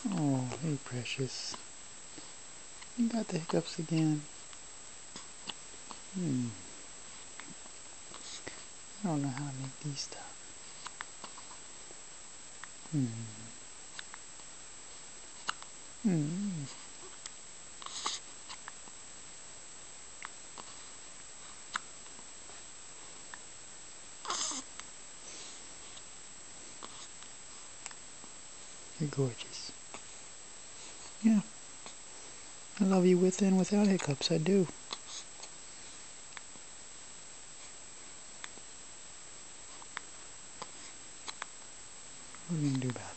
Oh, hey precious. You got the hiccups again. I don't know how to make these stop. You're gorgeous. Yeah. I love you with and without hiccups. I do. What are you going to do about it?